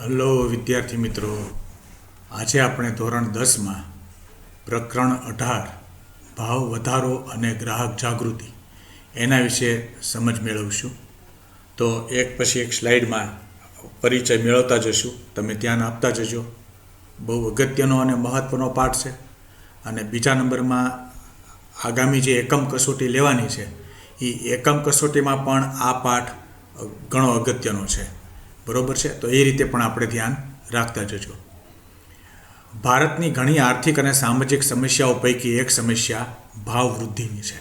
Hello વિદ્યાર્થી મિત્રો, આજે આપણે ધોરણ 10 માં પ્રકરણ 18 ભાવ વધારો અને ગ્રાહક જાગૃતિ એના વિશે સમજ મેળવશું. તો એક પછી એક સ્લાઇડમાં પરિચય મેળવતા જશું, તમે ધ્યાન આપતા જજો. બહુ અગત્યનો અને મહત્ત્વનો પાઠ છે. અને બીજા નંબરમાં આગામી જે એકમ કસોટી લેવાની છે એ એકમ કસોટીમાં પણ આ પાઠ ઘણો અગત્યનો છે. બરોબર છે? તો એ રીતે પણ આપણે ધ્યાન રાખતા જજો. ભારતની ઘણી આર્થિક અને સામાજિક સમસ્યાઓ પૈકી એક સમસ્યા ભાવ વૃદ્ધિની છે.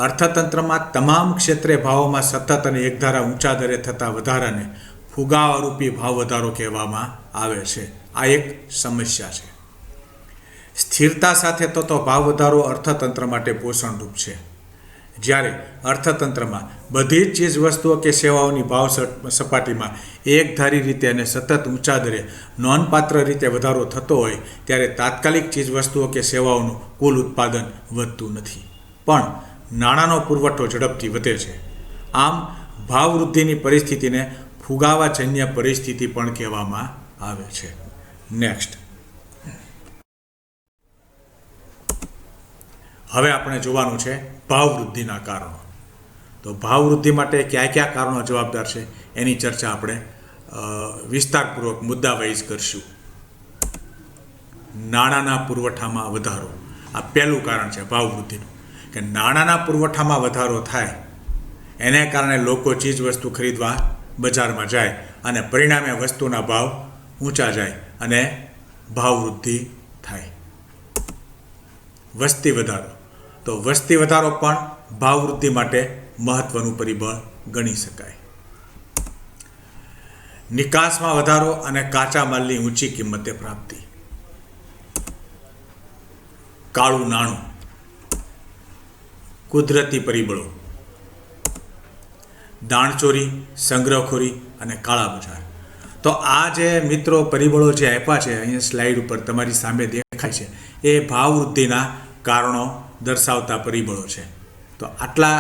અર્થતંત્રમાં તમામ ક્ષેત્રે ભાવોમાં સતત અને એકધારા ઊંચા દરે થતા વધારાને ફુગાવારૂપી ભાવ વધારો કહેવામાં આવે છે. આ એક સમસ્યા છે. સ્થિરતા સાથે થતો ભાવ વધારો અર્થતંત્ર માટે પોષણરૂપ છે. જ્યારે અર્થતંત્રમાં બધી જ ચીજ વસ્તુઓ કે સેવાઓની ભાવ સપાટીમાં એકધારી રીતે અને સતત ઊંચા દરે નોંધપાત્ર રીતે વધારો થતો હોય ત્યારે તાત્કાલિક ચીજ વસ્તુઓ કે સેવાઓનું કુલ ઉત્પાદન વધતું નથી, પણ નાણાંનો પુરવઠો ઝડપથી વધે છે. આમ ભાવ વૃદ્ધિની પરિસ્થિતિને ફુગાવાજન્ય પરિસ્થિતિ પણ કહેવામાં આવે છે. નેક્સ્ટ, હવે આપણે જોવાનું છે ભાવ વૃદ્ધિના કારણો. તો ભાવ વૃદ્ધિ માટે કયા કયા કારણો જવાબદાર છે એની ચર્ચા આપણે વિસ્તારપૂર્વક મુદ્દા વાઇઝ કરશું. નાણાંના પુરવઠામાં વધારો, આ પહેલું કારણ છે ભાવ વૃદ્ધિનું, કે નાણાંના પુરવઠામાં વધારો થાય એને કારણે લોકો ચીજ વસ્તુ ખરીદવા બજારમાં જાય અને પરિણામે વસ્તુના ભાવ ઊંચા જાય અને ભાવ વૃદ્ધિ થાય. વસ્તી વધારો, તો વસ્તી વધારો પણ ભાવ વૃદ્ધિ માટે મહત્વનું પરિબળ ગણી શકાય. નિકાસમાં વધારો અને કાચા માલની ઊંચી કિંમતે પ્રાપ્તિ. કાળું નાણું, કુદરતી પરિબળો, દાણચોરી, સંગ્રહખોરી અને કાળા બજાર. તો આ જે મિત્રો પરિબળો જે આપ્યા છે અહીંયા સ્લાઇડ ઉપર તમારી સામે દેખાય છે, એ ભાવ વૃદ્ધિના કારણો દર્શાવતા પરિબળો છે. તો આટલા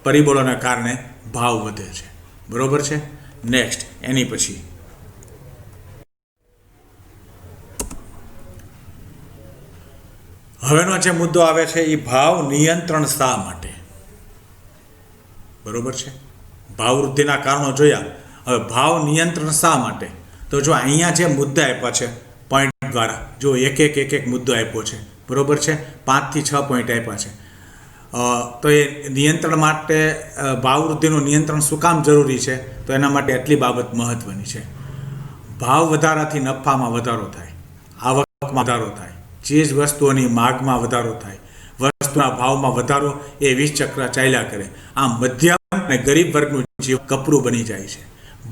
પરિબળોના કારણે ભાવ વધે છે. બરોબર છે? નેક્સ્ટ, એની પછી હવેનો જે મુદ્દો આવે છે એ ભાવ નિયંત્રણ શા માટે. બરોબર છે? ભાવ વૃદ્ધિના કારણો જોયા, હવે ભાવ નિયંત્રણ શા માટે. તો જો અહીંયા જે મુદ્દા આપ્યા છે પોઈન્ટ દ્વારા, જો એક એક મુદ્દો આપ્યો છે. બરોબર છે? 5 થી 6 પોઈન્ટ આપ્યા છે. તો એ નિયંત્રણ માટે ભાવ વૃદ્ધિનું નિયંત્રણ શું કામ જરૂરી છે, તો એના માટે એટલી બાબત મહત્વની છે. ભાવ વધારાથી નફામાં વધારો થાય, આવકમાં વધારો થાય, ચીજ વસ્તુઓની માગમાં વધારો થાય, વસ્તુના ભાવમાં વધારો એ 20 ચક્ર ચાલ્યા કરે. આમ મધ્યમ અને ગરીબ વર્ગનું જીવન કપરું બની જાય છે.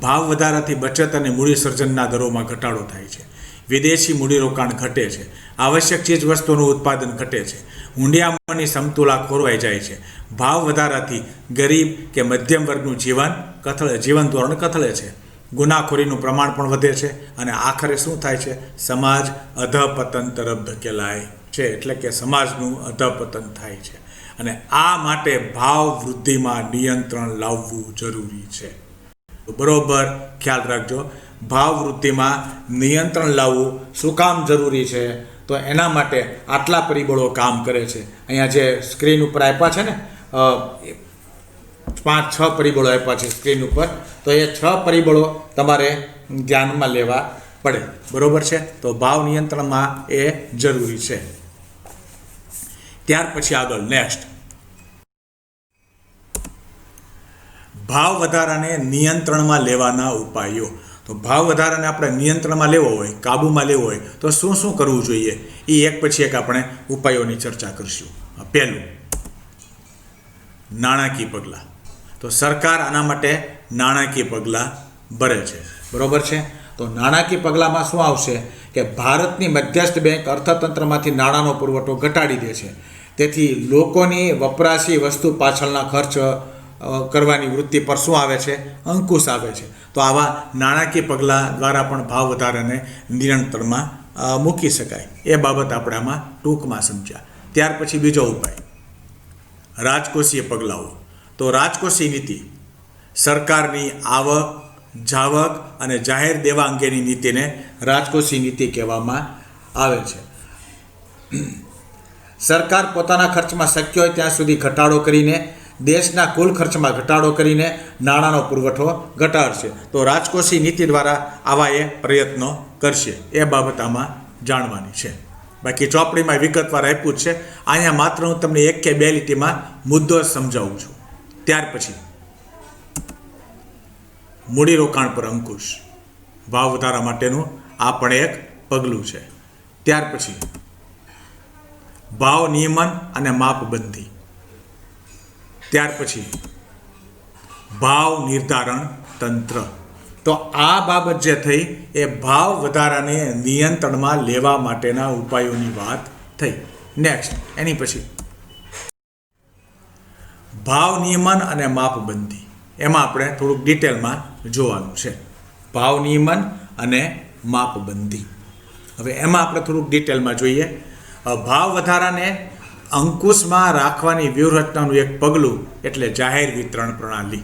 ભાવ વધારાથી બચત અને મૂડી સર્જનના દરોમાં ઘટાડો થાય છે. વિદેશી મૂડીરોકાણ ઘટે છે. આવશ્યક ચીજ વસ્તુઓનું ઉત્પાદન ઘટે છે. ઊંડિયામણની સમતુલા ખોરવાઈ જાય છે. ભાવ વધારાથી ગરીબ કે મધ્યમ વર્ગનું જીવન ધોરણ કથળે છે. ગુનાખોરીનું પ્રમાણ પણ વધે છે અને આખરે શું થાય છે? સમાજ અધપતન તરફ ધકેલાય છે. એટલે કે સમાજનું અધપતન થાય છે. અને આ માટે ભાવ વૃદ્ધિમાં નિયંત્રણ લાવવું જરૂરી છે. બરોબર ખ્યાલ રાખજો, ભાવ વૃદ્ધિમાં નિયંત્રણ લાવવું શું કામ જરૂરી છે, તો એના માટે આટલા પરિબળો કામ કરે છે. અહીંયા જે સ્ક્રીન ઉપર આપ્યા છે ને 5-6 પરિબળો આપ્યા છે સ્ક્રીન ઉપર, તો એ 6 પરિબળો તમારે ધ્યાનમાં લેવા પડે. બરોબર છે? તો ભાવ નિયંત્રણમાં એ જરૂરી છે. ત્યાર પછી આગળ નેક્સ્ટ, ભાવ વધારાને નિયંત્રણમાં લેવાના ઉપાયો. તો ભાવ વધારાને આપણે નિયંત્રણમાં લેવો હોય, કાબૂમાં લેવો હોય તો શું શું કરવું જોઈએ, એ એક પછી એક આપણે ઉપાયોની ચર્ચા કરીશું. પહેલું, નાણાકીય પગલાં. તો સરકાર આના માટે નાણાકીય પગલાં ભરે છે. બરોબર છે? તો નાણાકીય પગલાંમાં શું આવશે કે ભારતની મધ્યસ્થ બેંક અર્થતંત્રમાંથી નાણાંનો પુરવઠો ઘટાડી દે છે. તેથી લોકોની વપરાશી વસ્તુ પાછળના ખર્ચ કરવાની વૃત્તિ પર શું આવે છે? અંકુશ આવે છે. તો આવા નાણાકીય પગલાં દ્વારા પણ ભાવ વધારાને નિયંત્રણમાં મૂકી શકાય. એ બાબત આપણે આમાં ટૂંકમાં સમજ્યા. ત્યાર પછી બીજો ઉપાય, રાજકોષીય પગલાઓ. તો રાજકોષીય નીતિ સરકારની આવક જાવક અને જાહેર દેવા અંગેની નીતિને રાજકોષી નીતિ કહેવામાં આવે છે. સરકાર પોતાના ખર્ચમાં શક્ય હોય ત્યાં સુધી ઘટાડો કરીને દેશના કુલ ખર્ચમાં ઘટાડો કરીને નાણાંનો પુરવઠો ઘટાડશે. તો રાજકોષી નીતિ દ્વારા આવા એ પ્રયત્નો કરશે. એ બાબત આમાં જાણવાની છે. બાકી ચોપડીમાં વિગતવાર આપ્યું જ છે. અહીંયા માત્ર હું તમને એક કે બે લીટીમાં મુદ્દો સમજાવું છું. ત્યાર પછી મૂડીરોકાણ પર અંકુશ, ભાવ વધારા માટેનું આ પણ એક પગલું છે. ત્યાર પછી ભાવ નિયમન અને માપબંધી. ત્યાર પછી ભાવ નિર્ધારણ તંત્ર. તો આ બાબત જે થઈ એ ભાવ વધારાને નિયંત્રણમાં લેવા માટેના ઉપાયોની વાત થઈ. નેક્સ્ટ એની પછી ભાવ નિયમન અને માપબંધી. એમાં આપણે થોડુંક ડિટેલમાં જોવાનું છે. ભાવ નિયમન અને માપબંધી. હવે એમાં આપણે થોડુંક ડિટેલમાં જોઈએ. ભાવ વધારાને અંકુશમાં રાખવાની વ્યૂહરચનાનું એક પગલું એટલે જાહેર વિતરણ પ્રણાલી,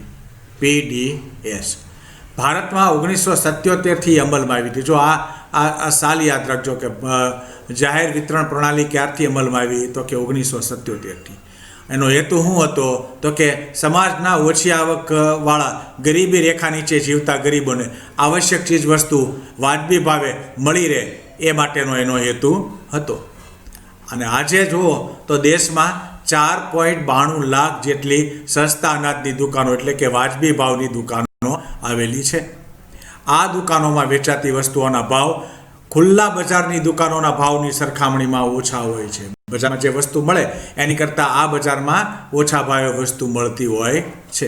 PDS. ભારતમાં 1977થી અમલમાં આવી હતી. જો આ સાલ યાદ રાખજો કે જાહેર વિતરણ પ્રણાલી ક્યારથી અમલમાં આવી, તો કે 1977થી. એનો હેતુ શું હતો તો કે સમાજના ઓછી આવકવાળા ગરીબી રેખા નીચે જીવતા ગરીબોને આવશ્યક ચીજ વસ્તુ વાજબી ભાવે મળી રહે એ માટેનો એનો હેતુ હતો. અને આજે જુઓ તો દેશમાં 4.92 લાખ જેટલી સસ્તા અનાજની દુકાનો એટલે કે વાજબી ભાવની દુકાનો આવેલી છે. આ દુકાનોમાં વેચાતી વસ્તુઓના ભાવ ખુલ્લા બજારની દુકાનોના ભાવની સરખામણીમાં ઓછા હોય છે. બજારમાં જે વસ્તુ મળે એની કરતાં આ બજારમાં ઓછા ભાવે વસ્તુ મળતી હોય છે.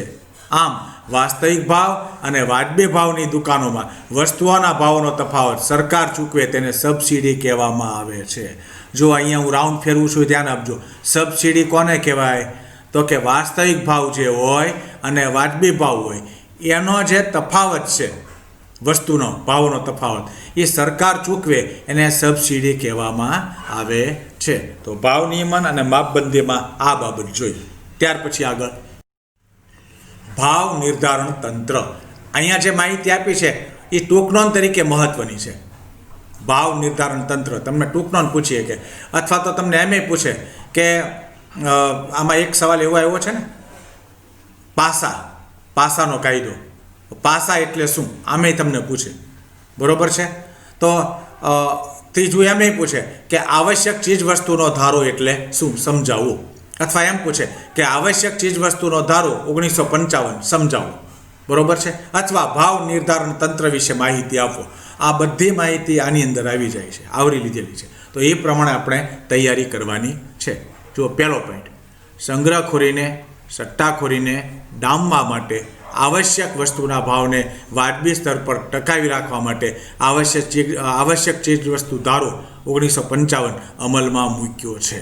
આમ વાસ્તવિક ભાવ અને વાજબી ભાવની દુકાનોમાં વસ્તુઓના ભાવનો તફાવત સરકાર ચૂકવે તેને સબસિડી કહેવામાં આવે છે. જો અહીંયા હું રાઉન્ડ ફેરવું છું, ધ્યાન આપજો. સબસિડી કોને કહેવાય તો કે વાસ્તવિક ભાવ જે હોય અને વાજબી ભાવ હોય એનો જે તફાવત છે, વસ્તુનો ભાવનો તફાવત, એ સરકાર ચૂકવે એને સબસિડી કહેવામાં આવે છે. તો ભાવ નિયમન અને માપબંધીમાં આ બાબત જોઈ. ત્યાર પછી આગળ ભાવ નિર્ધારણ તંત્ર. અહીંયા જે માહિતી આપી છે એ ટૂંકનોંધ તરીકે મહત્વની છે. ભાવ નિર્ધારણ તંત્ર તમને ટૂંકનોંધ પૂછીએ કે, અથવા તો તમને એમ પૂછે કે આમાં એક સવાલ એવો આવ્યો છે ને, પાસાનો કાયદો. પાસા એટલે શું આમે તમને પૂછે, બરોબર છે. તો ત્રીજું એમ પૂછે કે આવશ્યક ચીજ વસ્તુનો ધારો એટલે શું સમજાવો, અથવા એમ પૂછે કે આવશ્યક ચીજ વસ્તુનો ધારો 1955 સમજાવો, બરોબર છે. અથવા ભાવ નિર્ધારણ તંત્ર વિશે માહિતી આપો. આ બધી માહિતી આની અંદર આવી જાય છે, આવરી લીધેલી છે. તો એ પ્રમાણે આપણે તૈયારી કરવાની છે. જો પહેલો પોઈન્ટ, સંગ્રહખોરીને સટ્ટાખોરીને ડામવા માટે આવશ્યક વસ્તુના ભાવને વાજબી સ્તર પર ટકાવી રાખવા માટે આવશ્યક ચીજ વસ્તુ ધારો 1955 અમલમાં મૂક્યો છે,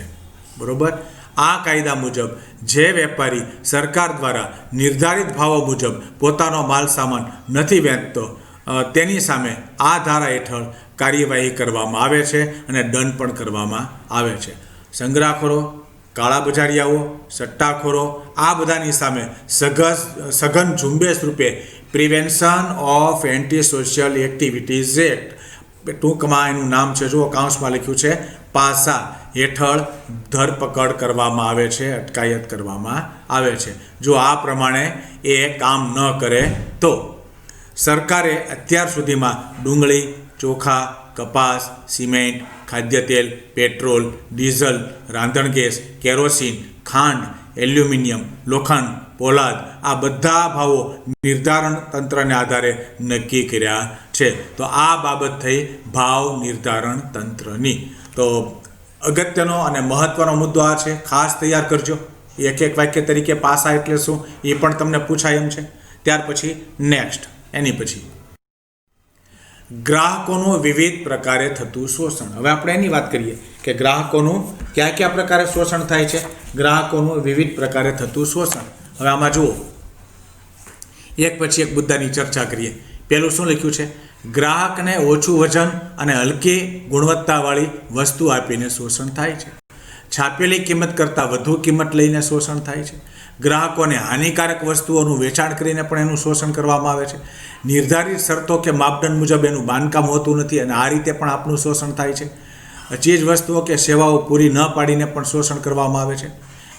બરોબર. આ કાયદા મુજબ જે વેપારી સરકાર દ્વારા નિર્ધારિત ભાવો મુજબ પોતાનો માલ સામાન નથી વેચતો તેની સામે આ ધારા હેઠળ કાર્યવાહી કરવામાં આવે છે અને દંડ પણ કરવામાં આવે છે. સંગ્રહખોરો, કાળા બજારિયાઓ, સટ્ટાખોરો આ બધાની સામે સઘન ઝુંબેશ રૂપે prevention of anti social activities act, ટૂંકમાં એનું નામ છે, જો કાઉન્સમાં લખ્યું છે, પાસા હેઠળ ધરપકડ કરવામાં આવે છે, અટકાયત કરવામાં આવે છે. જો આ પ્રમાણે એ કામ ન કરે તો સરકારે અત્યાર સુધીમાં ડુંગળી, ચોખા, કપાસ, સિમેન્ટ, ખાદ્ય તેલ, પેટ્રોલ, ડીઝલ, રાંધણ ગેસ, કેરોસીન, ખાંડ, એલ્યુમિનિયમ, લોખંડ, પોલાદ આ બધા ભાવો નિર્ધારણ તંત્રને આધારે નક્કી કર્યા છે. તો આ બાબત થઈ ભાવ નિર્ધારણ તંત્રની. તો અગત્યનો અને મહત્વનો મુદ્દો આ છે, ખાસ તૈયાર કરજો. એક વાક્ય તરીકે પાસા એટલે શું એ પણ તમને પૂછાય એમ છે. ત્યાર પછી નેક્સ્ટ એની પછી ગ્રાહકોનું વિવિધ પ્રકારે થતું શોષણ. હવે આપણે એની વાત કરીએ કે ગ્રાહકોનું કયા પ્રકારે શોષણ થાય છે. ગ્રાહકોનું વિવિધ પ્રકારે થતું શોષણ. હવે આમાં જુઓ, એક પછી એક મુદ્દાની ચર્ચા કરીએ. પહેલું શું લખ્યું છે, ગ્રાહકને ઓછું વજન અને હલકી ગુણવત્તાવાળી વસ્તુ આપીને શોષણ થાય છે. છાપેલી કિંમત કરતાં વધુ કિંમત લઈને શોષણ થાય છે. ગ્રાહકોને હાનિકારક વસ્તુઓનું વેચાણ કરીને પણ એનું શોષણ કરવામાં આવે છે. નિર્ધારિત શરતો કે માપદંડ મુજબ એનું બાંધકામ હોતું નથી અને આ રીતે પણ આપણું શોષણ થાય છે. ચીજ વસ્તુઓ કે સેવાઓ પૂરી ન પાડીને પણ શોષણ કરવામાં આવે છે.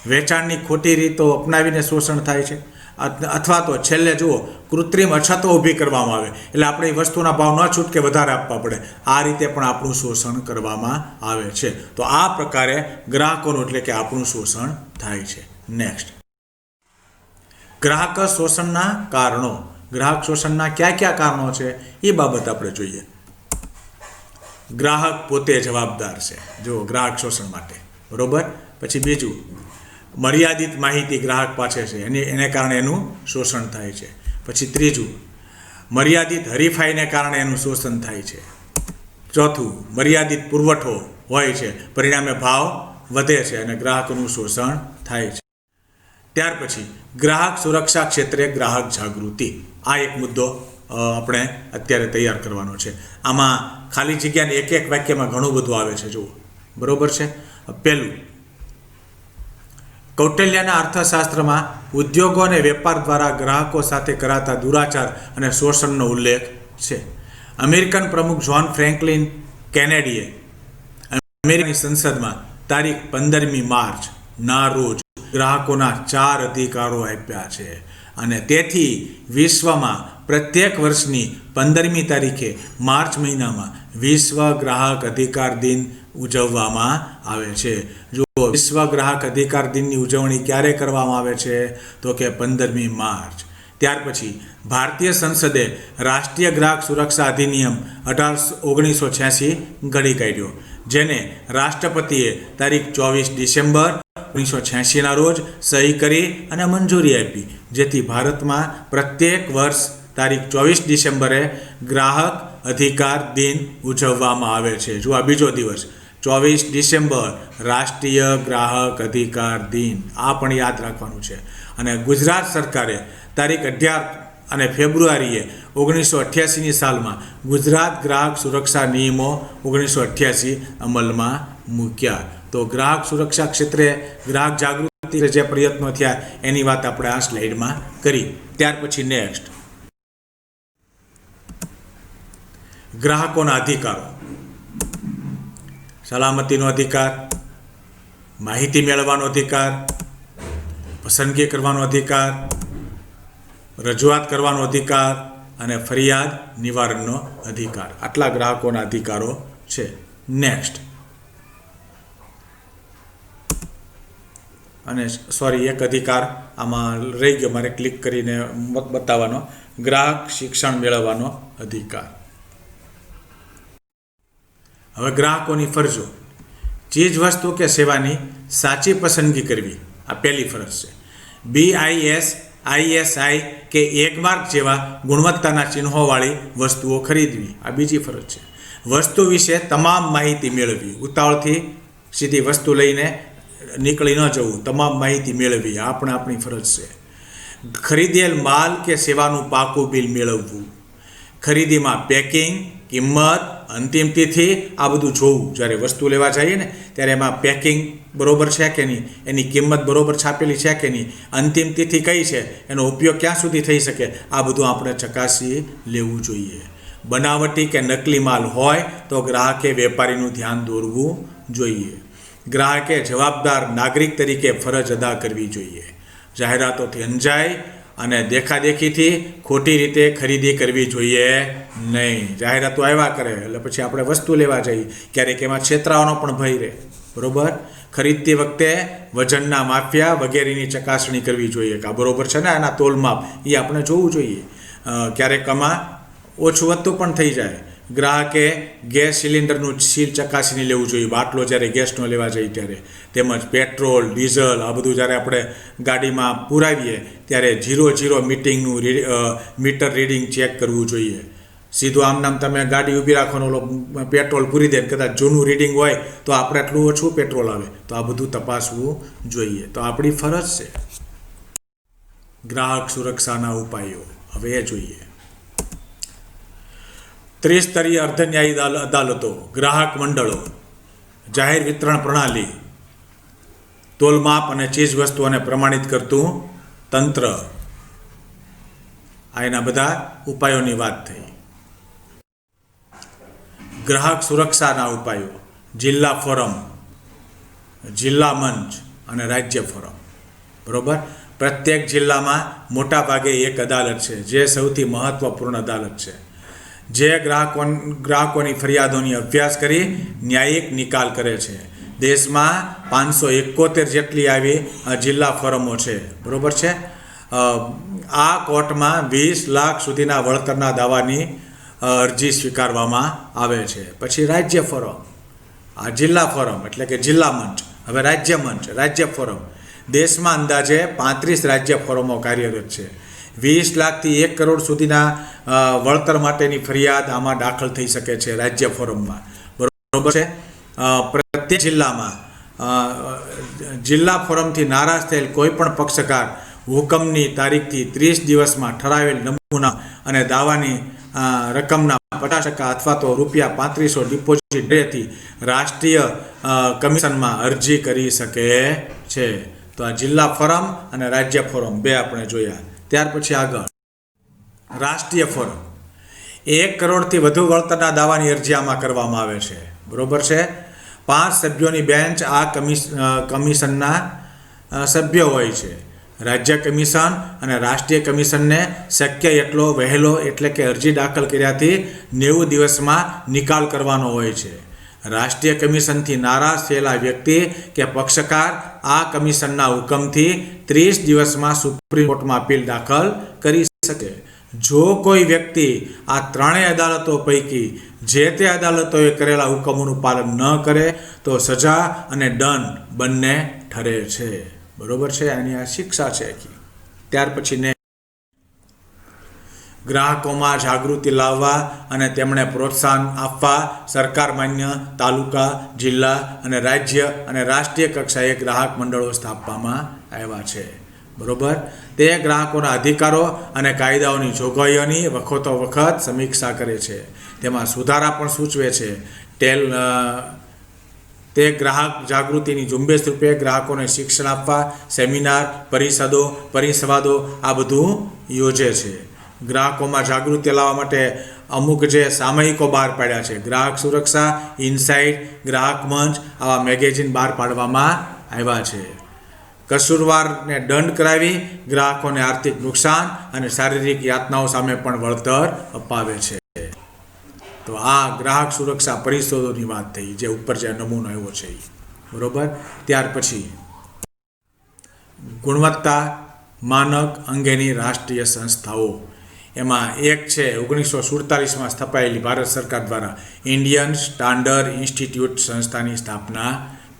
વેચાણની ખોટી રીતો અપનાવીને શોષણ થાય છે. અથવા તો છેલ્લે જુઓ કૃત્રિમ અછતો ઊભી કરવામાં આવે એટલે આપણે એ વસ્તુના ભાવ ન છૂટકે વધારે આપવા પડે, આ રીતે પણ આપણું શોષણ કરવામાં આવે છે. તો આ પ્રકારે ગ્રાહકોનું એટલે કે આપણું શોષણ થાય છે. નેક્સ્ટ, ગ્રાહક શોષણના કારણો. ગ્રાહક શોષણના કયા કયા કારણો છે એ બાબત આપણે જોઈએ. ગ્રાહક પોતે જવાબદાર છે જો ગ્રાહક શોષણ માટે, બરોબર. પછી બીજું, મર્યાદિત માહિતી ગ્રાહક પાસે છે એને કારણે એનું શોષણ થાય છે. પછી ત્રીજું, મર્યાદિત હરીફાઈને કારણે એનું શોષણ થાય છે. ચોથું, મર્યાદિત પુરવઠો હોય છે પરિણામે ભાવ વધે છે અને ગ્રાહકનું શોષણ થાય છે. ત્યાર પછી ગ્રાહક સુરક્ષા ક્ષેત્રે ગ્રાહક જાગૃતિ. આ એક મુદ્દો આપણે અત્યારે તૈયાર કરવાનો છે. આમાં ખાલી જગ્યાને એક એક વાક્યમાં ઘણું બધું આવે છે, જુઓ, બરોબર છે. પહેલું, કૌટિલ્યના અર્થશાસ્ત્રમાં ઉદ્યોગો અને વેપાર દ્વારા ગ્રાહકો સાથે કરાતા દુરાચાર અને શોષણનો ઉલ્લેખ છે. અમેરિકન પ્રમુખ જ્હોન ફ્રેન્કલિન કેનેડીએ અમેરિકાની સંસદમાં તારીખ 15મી માર્ચના રોજ ગ્રાહકોના 4 અધિકારો આપ્યા છે અને તેથી વિશ્વમાં પ્રત્યેક વર્ષની 15મી તારીખે માર્ચ મહિનામાં વિશ્વ ગ્રાહક અધિકાર દિન ઉજવવામાં આવે છે. જો વિશ્વ ગ્રાહક અધિકાર દિનની ઉજવણી ક્યારે કરવામાં આવે છે તો કે 15મી માર્ચ. ત્યાર પછી ભારતીય સંસદે રાષ્ટ્રીય ગ્રાહક સુરક્ષા અધિનિયમ 1986 ઘડી કાઢ્યો, જેને રાષ્ટ્રપતિએ તારીખ 24 ડિસેમ્બર 1986ના રોજ સહી કરી અને મંજૂરી આપી, જેથી ભારતમાં પ્રત્યેક વર્ષ તારીખ 24 ડિસેમ્બરે ગ્રાહક અધિકાર દિન ઉજવવામાં આવે છે. જો આ બીજો દિવસ 24 ડિસેમ્બર રાષ્ટ્રીય ગ્રાહક અધિકાર દિન, આ પણ યાદ રાખવાનું છે. અને ગુજરાત સરકારે તારીખ 18 અને ફેબ્રુઆરીએ 1988ની સાલમાં ગુજરાત ગ્રાહક સુરક્ષા નિયમો 1988 અમલમાં મૂક્યા. તો ગ્રાહક સુરક્ષા ક્ષેત્રે ગ્રાહક જાગૃતિ જે પ્રયત્નો થયા એની વાત આપણે આ સ્લાઇડમાં કરી. ત્યાર પછી નેક્સ્ટ, ગ્રાહકોના અધિકારો. સલામતીનો અધિકાર, માહિતી મેળવવાનો અધિકાર, પસંદગી કરવાનો અધિકાર, રજૂઆત કરવાનો અધિકાર અને ફરિયાદ નિવારણનો અધિકાર. આટલા ગ્રાહકોના અધિકારો છે. નેક્સ્ટ, અને સોરી, એક અધિકાર આમાં રહી ગયો, મારે ક્લિક કરીને બતાવવાનો, ગ્રાહક શિક્ષણ મેળવવાનો અધિકાર. હવે ગ્રાહકોની ફરજો. ચીજ વસ્તુ કે સેવાની સાચી પસંદગી કરવી, આ પહેલી ફરજ છે. BIS, ISI કે એકમાર્ક જેવા ગુણવત્તાના ચિહ્નોવાળી વસ્તુઓ ખરીદવી, આ બીજી ફરજ છે. વસ્તુ વિશે તમામ માહિતી મેળવવી, ઉતાવળથી સીધી વસ્તુ લઈને નીકળી ન જવું, તમામ માહિતી મેળવવી, આ પણ આપણી ફરજ છે. ખરીદેલ માલ કે સેવાનું પાકું બિલ મેળવવું. ખરીદીમાં પેકિંગ, કિંમત, અંતિમ તિથિ આ બધું જોવું. જ્યારે વસ્તુ લેવા જઈએ ને ત્યારે એમાં પેકિંગ બરોબર છે કે નહીં, એની કિંમત બરોબર છાપેલી છે કે નહીં, અંતિમ તિથિ કઈ છે, એનો ઉપયોગ ક્યાં સુધી થઈ શકે, આ બધું આપણે ચકાસી લેવું જોઈએ. બનાવટી કે નકલી માલ હોય તો ગ્રાહકે વેપારીનું ધ્યાન દોરવું જોઈએ. ગ્રાહકે જવાબદાર નાગરિક તરીકે ફરજ અદા કરવી જોઈએ. જાહેરાતોથી અંજાય અને દેખાદેખીથી ખોટી રીતે ખરીદી કરવી જોઈએ નહીં. જાહેરાતો આવ્યા કરે એટલે પછી આપણે વસ્તુ લેવા જઈએ, ક્યારેક એમાં છેતરાવાનો પણ ભય રહે, બરોબર. ખરીદતી વખતે વજનના માફિયા વગેરેની ચકાસણી કરવી જોઈએ કે આ બરોબર છે ને, આના તોલમાપ એ આપણે જોવું જોઈએ. ક્યારેક આમાં ઓછું વધતું પણ થઈ જાય. ગ્રાહકે ગેસ સિલિન્ડરનું સીલ ચકાસીને લેવું જોઈએ, બાટલો જ્યારે ગેસનો લેવા જઈએ ત્યારે. તેમજ પેટ્રોલ, ડીઝલ આ બધું જ્યારે આપણે ગાડીમાં પુરાવીએ ત્યારે 00 મીટર રીડિંગ ચેક કરવું જોઈએ. સીધું આમ નામ તમે ગાડી ઊભી રાખવાનો, પેટ્રોલ પૂરી દે, કદાચ જૂનું રીડિંગ હોય તો આપણે આટલું ઓછું પેટ્રોલ આવે, તો આ બધું તપાસવું જોઈએ. તો આપણી ફરજ છે. ગ્રાહક સુરક્ષાના ઉપાયો હવે એ જોઈએ. ત્રિસ્તરીય અર્ધન્યાયી અદાલતો, ગ્રાહક મંડળો, જાહેર વિતરણ પ્રણાલી, તોલમાપ અને ચીજ વસ્તુઓને પ્રમાણિત કરતું તંત્ર. આ એના બધા ઉપાયોની વાત થઈ. ગ્રાહક સુરક્ષાના ઉપાયો: જિલ્લા ફોરમ, જિલ્લા મંચ અને રાજ્ય ફોરમ. બરોબર. પ્રત્યેક જિલ્લામાં મોટા ભાગે એક અદાલત છે, જે સૌથી મહત્વપૂર્ણ અદાલત છે, જે ગ્રાહકોની ફરિયાદોની અભ્યાસ કરી ન્યાયિક નિકાલ કરે છે. દેશમાં 571 જેટલી આવી જિલ્લા ફોરમો છે. બરોબર છે. આ કોર્ટમાં 20 લાખ સુધીના વળતરના દાવાની અરજી સ્વીકારવામાં આવે છે. પછી રાજ્ય ફોરમ, આ જિલ્લા ફોરમ એટલે કે જિલ્લા મંચ. હવે રાજ્ય મંચ, રાજ્ય ફોરમ. દેશમાં અંદાજે 35 રાજ્ય ફોરમો કાર્યરત છે. 20 લાખથી 1 કરોડ સુધીના વળતર માટેની ફરિયાદ આમાં દાખલ થઈ શકે છે રાજ્ય ફોરમમાં. બરોબર છે. પ્રત્યેક જિલ્લામાં જિલ્લા ફોરમથી નારાજ થયેલ કોઈ પણ પક્ષકાર હુકમની તારીખથી 30 દિવસમાં ઠરાવેલ નમૂના અને દાવાની રકમના 50% અથવા તો ₹3500 ડિપોઝિટ રેથી રાષ્ટ્રીય કમિશનમાં અરજી કરી શકે છે. તો આ જિલ્લા ફોરમ અને રાજ્ય ફોરમ બે આપણે જોયા. ત્યાર પછી આગળ રાષ્ટ્રીય ફોરમ. 1 કરોડથી વધુ વળતરના દાવાની અરજી આમાં કરવામાં આવે છે. બરોબર છે. 5 સભ્યોની બેન્ચ આ કમિશનના સભ્ય હોય છે. રાજ્ય કમિશન અને રાષ્ટ્રીય કમિશનને શક્ય એટલો વહેલો એટલે કે અરજી દાખલ કર્યાથી 90 દિવસમાં નિકાલ કરવાનો હોય છે. રાષ્ટ્રીય કમિશનથી નારાજ થયેલા વ્યક્તિ કે પક્ષકાર આ કમિશનના હુકમથી 30 દિવસમાં સુપ્રીમ કોર્ટમાં અપીલ દાખલ કરી શકે. જો કોઈ વ્યક્તિ આ ત્રણેય અદાલતો પૈકી જે તે અદાલતોએ કરેલા હુકમોનું પાલન ન કરે તો સજા અને દંડ બંને ઠરે છે. બરોબર છે. આની આ શિક્ષા છે. ત્યાર પછી ગ્રાહકોમાં જાગૃતિ લાવવા અને તેમણે પ્રોત્સાહન આપવા સરકાર માન્ય તાલુકા, જિલ્લા અને રાજ્ય અને રાષ્ટ્રીય કક્ષાએ ગ્રાહક મંડળો સ્થાપવામાં આવ્યા છે. બરોબર. તે ગ્રાહકોના અધિકારો અને કાયદાઓની જોગવાઈઓની વખતો વખત સમીક્ષા કરે છે. તેમાં સુધારા પણ સૂચવે છે. તે ગ્રાહક જાગૃતિની ઝુંબેશ રૂપે ગ્રાહકોને શિક્ષણ આપવા સેમિનાર, પરિસંવાદો આ બધું યોજે છે. ગ્રાહકોમાં જાગૃતિ લાવવા માટે અમુક જે સામયિકો બહાર પાડ્યા છે, ગ્રાહક સુરક્ષા, ઇનસાઇટ, ગ્રાહક મંચ, આવા મેગેઝિન બહાર પાડવામાં આવ્યા છે. કસૂરવારને દંડ કરાવી ગ્રાહકોને આર્થિક નુકસાન અને શારીરિક યાતનાઓ સામે પણ વળતર અપાવે છે. તો આ ગ્રાહક સુરક્ષા પરિષદોની વાત થઈ, જે ઉપર જે નમૂનો આવ્યો છે. બરોબર. ત્યાર પછી ગુણવત્તા માનક અંગેની રાષ્ટ્રીય સંસ્થાઓ. એમાં એક છે 1947માં સ્થપાયેલી ભારત સરકાર દ્વારા ઇન્ડિયન સ્ટાન્ડર્ડ ઇન્સ્ટિટ્યૂટ સંસ્થાની સ્થાપના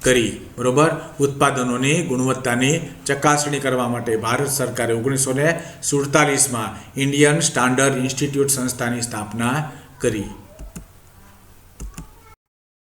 કરી. બરોબર. ઉત્પાદનોની ગુણવત્તાની ચકાસણી કરવા માટે ભારત સરકારે 1947માં ઇન્ડિયન સ્ટાન્ડર્ડ ઇન્સ્ટિટ્યૂટ સંસ્થાની સ્થાપના કરી.